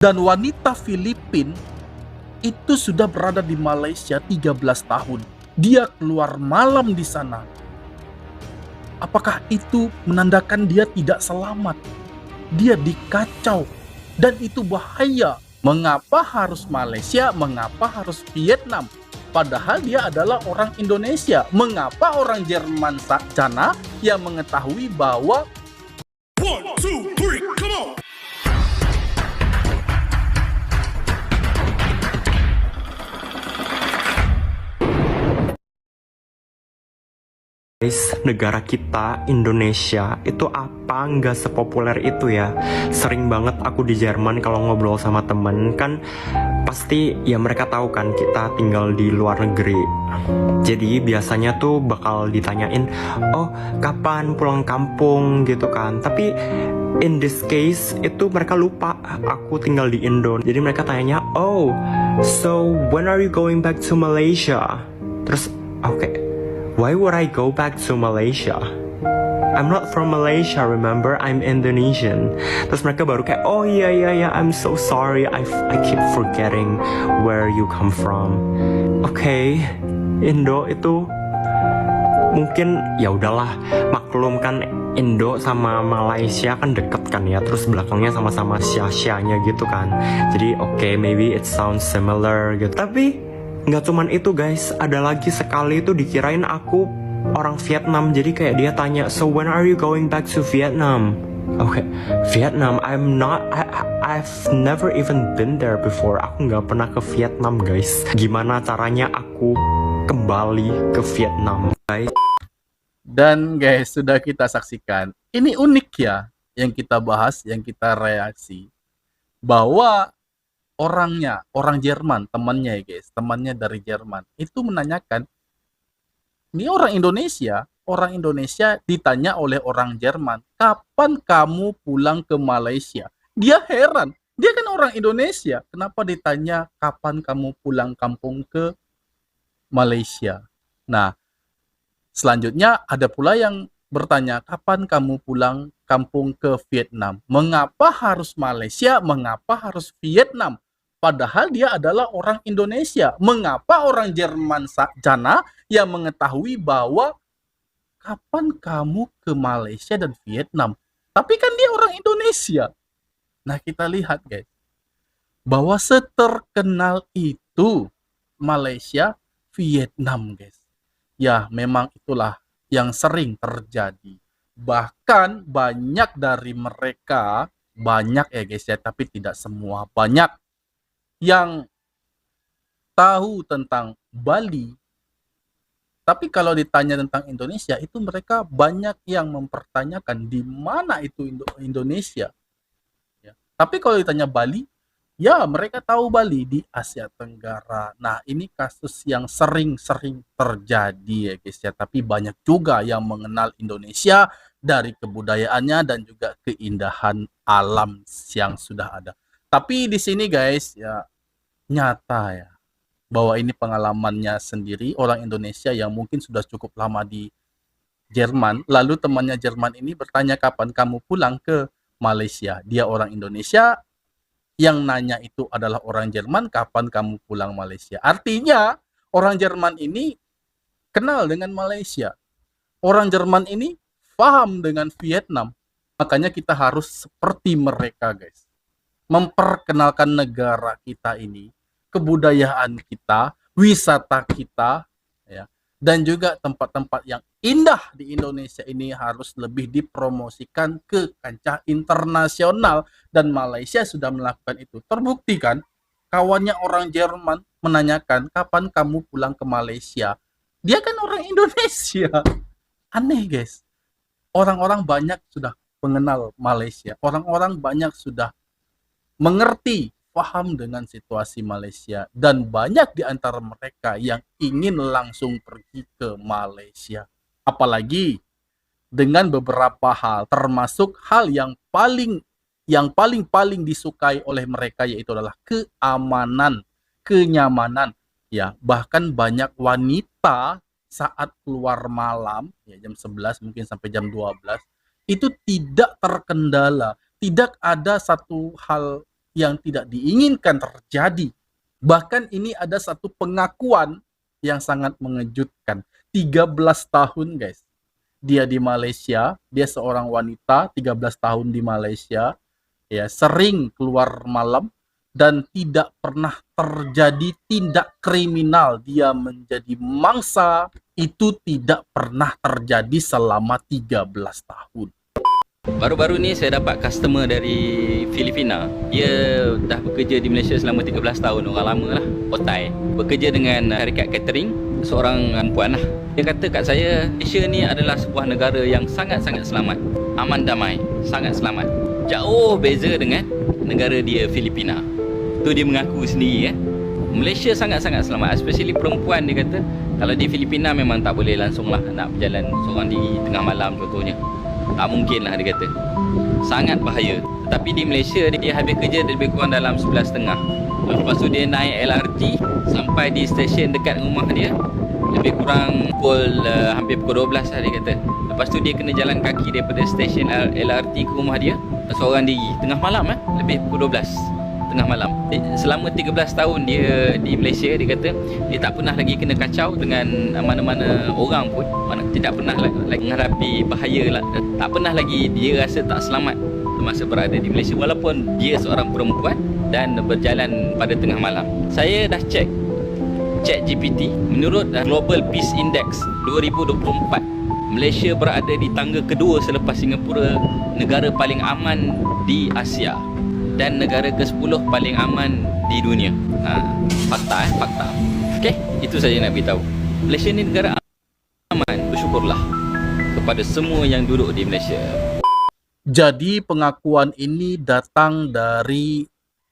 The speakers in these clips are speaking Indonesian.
Dan wanita Filipin itu sudah berada di Malaysia 13 tahun. Dia keluar malam di sana. Apakah itu menandakan dia tidak selamat? Dia dikacau. Dan itu bahaya. Mengapa harus Malaysia? Mengapa harus Vietnam? Padahal dia adalah orang Indonesia. Mengapa orang Jerman sana yang mengetahui bahwa 1, 2, 3, come on! Guys, negara kita, Indonesia, itu apa nggak sepopuler itu ya? Sering banget aku di Jerman kalau ngobrol sama temen, kan pasti ya mereka tahu kan kita tinggal di luar negeri. Jadi biasanya tuh bakal ditanyain, oh kapan pulang kampung gitu kan. Tapi in this case itu mereka lupa aku tinggal di Indo. Jadi mereka tanyanya, oh so when are you going back to Malaysia? Terus oke, why would I go back to Malaysia? I'm not from Malaysia, remember? I'm Indonesian. Terus mereka baru kayak, oh iya, I'm so sorry. I keep forgetting where you come from. Oke, Indo itu mungkin ya udahlah, maklum kan Indo sama Malaysia kan deket kan ya. Terus belakangnya sama-sama Xia-Xianya gitu kan. Jadi oke, maybe it sounds similar gitu. Tapi nggak cuman itu guys, ada lagi sekali itu dikirain aku orang Vietnam. Jadi kayak dia tanya, so when are you going back to Vietnam? Oke, Vietnam, I've never even been there before. Aku nggak pernah ke Vietnam guys. Gimana caranya aku kembali ke Vietnam guys? dan guys, sudah kita saksikan. Ini unik ya yang kita bahas, yang kita reaksi. Bahwa orangnya, orang Jerman, temannya ya guys, temannya dari Jerman, itu menanyakan, ini orang Indonesia ditanya oleh orang Jerman, kapan kamu pulang ke Malaysia? Dia heran, dia kan orang Indonesia, kenapa ditanya kapan kamu pulang kampung ke Malaysia? Nah, selanjutnya ada pula yang bertanya, kapan kamu pulang kampung ke Vietnam? Mengapa harus Malaysia? Mengapa harus Vietnam? Padahal dia adalah orang Indonesia. Mengapa orang Jerman sana yang mengetahui bahwa kapan kamu ke Malaysia dan Vietnam? Tapi kan dia orang Indonesia. Nah, kita lihat guys, bahwa seterkenal itu Malaysia, Vietnam guys. Ya, memang itulah yang sering terjadi. Bahkan banyak dari mereka, banyak ya guys ya, tapi tidak semua, banyak yang tahu tentang Bali. Tapi kalau ditanya tentang Indonesia, itu mereka banyak yang mempertanyakan di mana itu Indonesia. Ya. Tapi kalau ditanya Bali, ya mereka tahu Bali di Asia Tenggara. Nah, ini kasus yang sering-sering terjadi ya guys ya. Tapi banyak juga yang mengenal Indonesia dari kebudayaannya dan juga keindahan alam yang sudah ada. Tapi di sini guys ya, nyata ya bahwa ini pengalamannya sendiri, orang Indonesia yang mungkin sudah cukup lama di Jerman, lalu temannya Jerman ini bertanya kapan kamu pulang ke Malaysia. Dia orang Indonesia, yang nanya itu adalah orang Jerman, kapan kamu pulang Malaysia. Artinya orang Jerman ini kenal dengan Malaysia. Orang Jerman ini paham dengan Vietnam. Makanya kita harus seperti mereka guys, memperkenalkan negara kita ini, kebudayaan kita, wisata kita, ya, dan juga tempat-tempat yang indah di Indonesia ini harus lebih dipromosikan ke kancah internasional. Dan Malaysia sudah melakukan itu. Terbukti kan, kawannya orang Jerman menanyakan kapan kamu pulang ke Malaysia. Dia kan orang Indonesia. Aneh guys. Orang-orang banyak sudah mengenal Malaysia. Orang-orang banyak sudah mengerti, paham dengan situasi Malaysia, dan banyak di antara mereka yang ingin langsung pergi ke Malaysia. Apalagi dengan beberapa hal, termasuk hal yang paling disukai oleh mereka, yaitu adalah keamanan, kenyamanan. Ya, bahkan banyak wanita saat keluar malam, ya jam 11 mungkin sampai jam 12, itu tidak terkendala, tidak ada satu hal yang tidak diinginkan terjadi. Bahkan ini ada satu pengakuan yang sangat mengejutkan. 13 tahun guys. Dia di Malaysia, dia seorang wanita 13 tahun di Malaysia, ya, sering keluar malam dan tidak pernah terjadi tindak kriminal. Dia menjadi mangsa, itu tidak pernah terjadi selama 13 tahun. Baru-baru ni saya dapat customer dari Filipina. Dia dah bekerja di Malaysia selama 13 tahun, orang lama lah, Otai. Bekerja dengan syarikat catering, seorang perempuan lah. Dia kata kat saya, Malaysia ni adalah sebuah negara yang sangat-sangat selamat, aman damai, sangat selamat. Jauh beza dengan negara dia Filipina. Tu dia mengaku sendiri. Malaysia sangat-sangat selamat, especially perempuan. Dia kata kalau di Filipina memang tak boleh langsung lah nak berjalan seorang diri tengah malam contohnya. Tak mungkin lah, dia kata. Sangat bahaya. Tetapi di Malaysia dia habis kerja lebih kurang dalam 11.30. Lepas tu dia naik LRT sampai di stesen dekat rumah dia lebih kurang hampir pukul 12 lah, dia kata. Lepas tu dia kena jalan kaki daripada stesen LRT ke rumah dia seorang diri tengah malam, lebih pukul 12 tengah malam. Selama 13 tahun dia di Malaysia, dia kata dia tak pernah lagi kena kacau dengan mana-mana orang pun. Tidak pernah lagi menghadapi bahaya lah. Tak pernah lagi dia rasa tak selamat semasa berada di Malaysia, walaupun dia seorang perempuan dan berjalan pada tengah malam. Saya dah cek ChatGPT, menurut Global Peace Index 2024, Malaysia berada di tangga kedua selepas Singapura, negara paling aman di Asia dan negara ke-10 paling aman di dunia. Fakta fakta. Okey, itu saja nak beritahu. Malaysia ni negara aman, bersyukurlah kepada semua yang duduk di Malaysia. Jadi pengakuan ini datang dari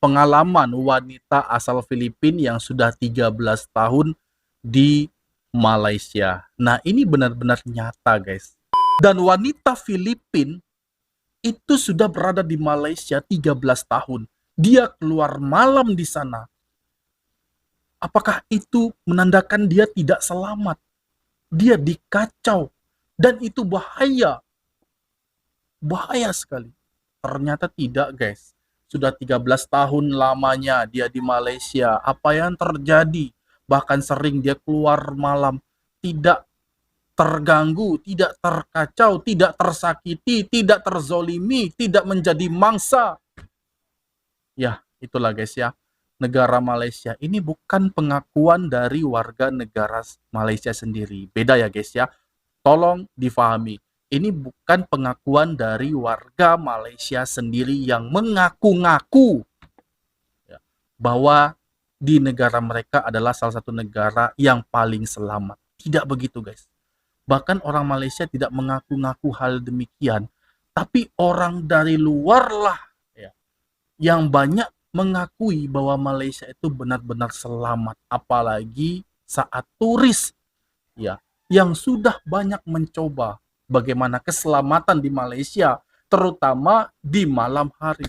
pengalaman wanita asal Filipina yang sudah 13 tahun di Malaysia. Nah, ini benar-benar nyata, guys. Dan wanita Filipina itu sudah berada di Malaysia 13 tahun. Dia keluar malam di sana. Apakah itu menandakan dia tidak selamat? Dia dikacau. Dan itu bahaya. Bahaya sekali. Ternyata tidak, guys. Sudah 13 tahun lamanya dia di Malaysia. Apa yang terjadi? Bahkan sering dia keluar malam. Tidak terganggu, tidak terkacau, tidak tersakiti, tidak terzolimi, tidak menjadi mangsa. Ya, itulah guys ya. Negara Malaysia ini bukan pengakuan dari warga negara Malaysia sendiri. Beda ya guys ya. Tolong difahami. Ini bukan pengakuan dari warga Malaysia sendiri yang mengaku-ngaku ya, bahwa di negara mereka adalah salah satu negara yang paling selamat. Tidak begitu guys. Bahkan orang Malaysia tidak mengaku-ngaku hal demikian. Tapi orang dari luar lah ya, yang banyak mengakui bahwa Malaysia itu benar-benar selamat. Apalagi saat turis ya, yang sudah banyak mencoba bagaimana keselamatan di Malaysia, terutama di malam hari.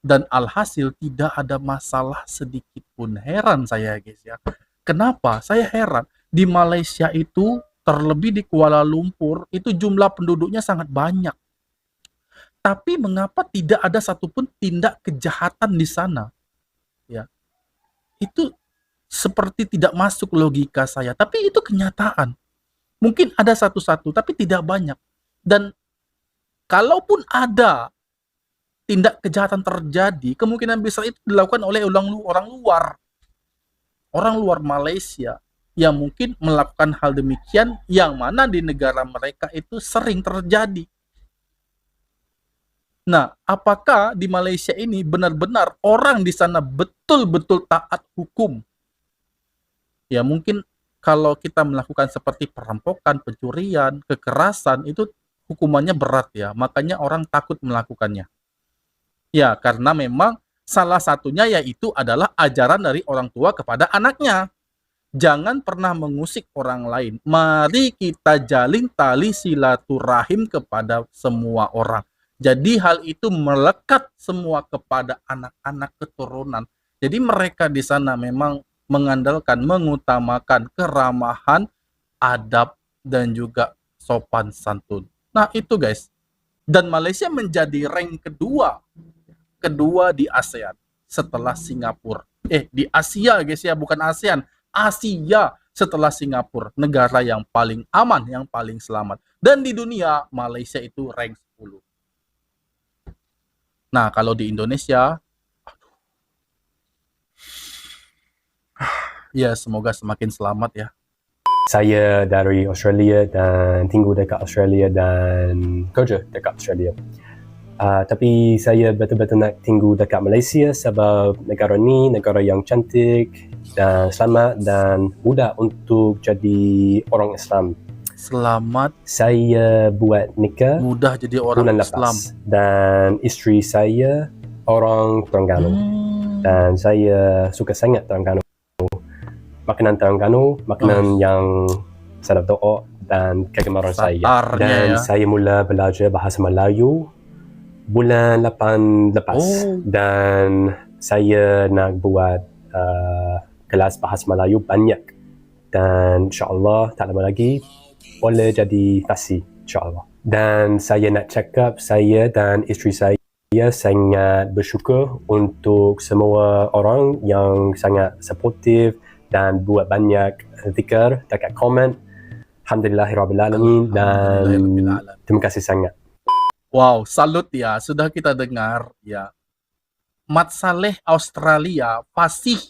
Dan alhasil tidak ada masalah sedikit pun. Heran saya guys ya. Kenapa? Saya heran. Di Malaysia itu, terlebih di Kuala Lumpur, itu jumlah penduduknya sangat banyak. Tapi mengapa tidak ada satupun tindak kejahatan di sana? Ya, itu seperti tidak masuk logika saya. Tapi itu kenyataan. Mungkin ada satu-satu, tapi tidak banyak. Dan kalaupun ada tindak kejahatan terjadi, kemungkinan besar itu dilakukan oleh orang luar. Orang luar Malaysia yang mungkin melakukan hal demikian, yang mana di negara mereka itu sering terjadi. Nah, apakah di Malaysia ini benar-benar orang di sana betul-betul taat hukum? Ya mungkin kalau kita melakukan seperti perampokan, pencurian, kekerasan, itu hukumannya berat ya. Makanya orang takut melakukannya. Ya, karena memang salah satunya yaitu adalah ajaran dari orang tua kepada anaknya. Jangan pernah mengusik orang lain. Mari kita jalin tali silaturahim kepada semua orang. Jadi hal itu melekat semua kepada anak-anak keturunan. Jadi mereka di sana memang mengandalkan, mengutamakan keramahan, adab, dan juga sopan santun. Nah itu guys. Dan Malaysia menjadi rank kedua di ASEAN. setelah Singapura. Di Asia guys ya, bukan ASEAN. Asia setelah Singapura, negara yang paling aman, yang paling selamat. Dan di dunia, Malaysia itu rank 10. Nah, kalau di Indonesia, ya semoga semakin selamat ya. Saya dari Australia dan tinggal dekat Australia dan kerja dekat Australia. Tapi saya betul-betul nak tinggal dekat Malaysia sebab negara ni negara yang cantik dan selamat dan mudah untuk jadi orang Islam. Selamat, Saya buat nikah mudah jadi orang bulan Islam. lepas dan isteri saya orang Terengganu dan saya suka sangat Terengganu. Makanan Terengganu, makanan yang sedap doa dan kegemaran saya. Satarnya Dan ya. saya mula belajar bahasa Melayu bulan 8 lepas. Dan saya nak buat kelas bahasa Melayu banyak. Dan insyaAllah tak lama lagi boleh jadi fasih insyaAllah. Dan saya nak cakap saya dan isteri saya sangat bersyukur untuk semua orang yang sangat supportive dan buat banyak zikir dekat komen. Alhamdulillahirrabbilalamin dan terima kasih sangat. Wow, salut ya. Sudah kita dengar ya. Mat Saleh Australia fasih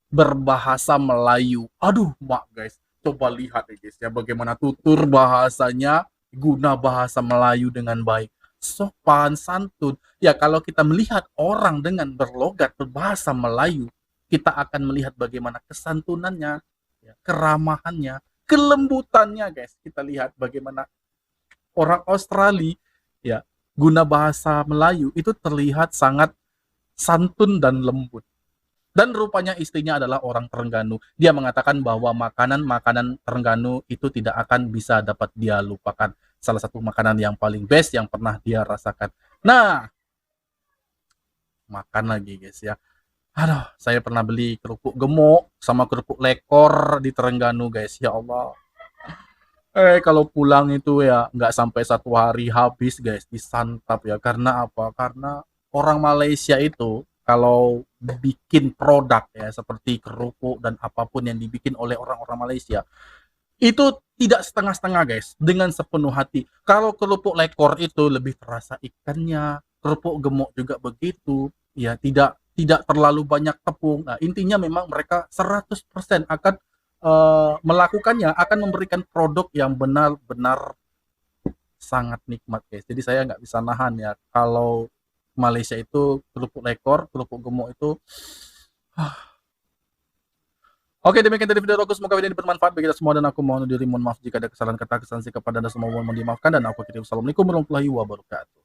berbahasa Melayu. Aduh, mak guys. Coba lihat ya guys ya bagaimana tutur bahasanya, guna bahasa Melayu dengan baik. Sopan, santun. Ya kalau kita melihat orang dengan berlogat berbahasa Melayu, kita akan melihat bagaimana kesantunannya, ya, keramahannya, kelembutannya guys. Kita lihat bagaimana orang Australia ya guna bahasa Melayu itu terlihat sangat santun dan lembut. Dan rupanya istrinya adalah orang Terengganu. Dia mengatakan bahwa makanan-makanan Terengganu itu tidak akan bisa dapat dia lupakan. Salah satu makanan yang paling best yang pernah dia rasakan. Nah, makan lagi guys ya. Aduh, saya pernah beli kerupuk gemuk sama kerupuk lekor di Terengganu guys. Ya Allah. Kalau pulang itu ya nggak sampai 1 hari habis guys disantap ya. Karena apa? Karena orang Malaysia itu kalau bikin produk ya seperti kerupuk dan apapun yang dibikin oleh orang-orang Malaysia itu tidak setengah-setengah guys, dengan sepenuh hati. Kalau kerupuk lekor itu lebih terasa ikannya, kerupuk gemuk juga begitu. Ya, tidak terlalu banyak tepung. Nah, intinya memang mereka 100% akan melakukannya, akan memberikan produk yang benar-benar sangat nikmat guys. Jadi saya nggak bisa nahan ya kalau Malaysia itu kerupuk lekor, kerupuk gemuk itu. Oke, demikian dari video aku. Semoga video ini bermanfaat bagi kita semua dan aku mohon diri mohon maaf jika ada kesalahan kata, kesalahan sikap pada Anda semua mohon dimaafkan dan aku kirim assalamualaikum warahmatullahi wabarakatuh.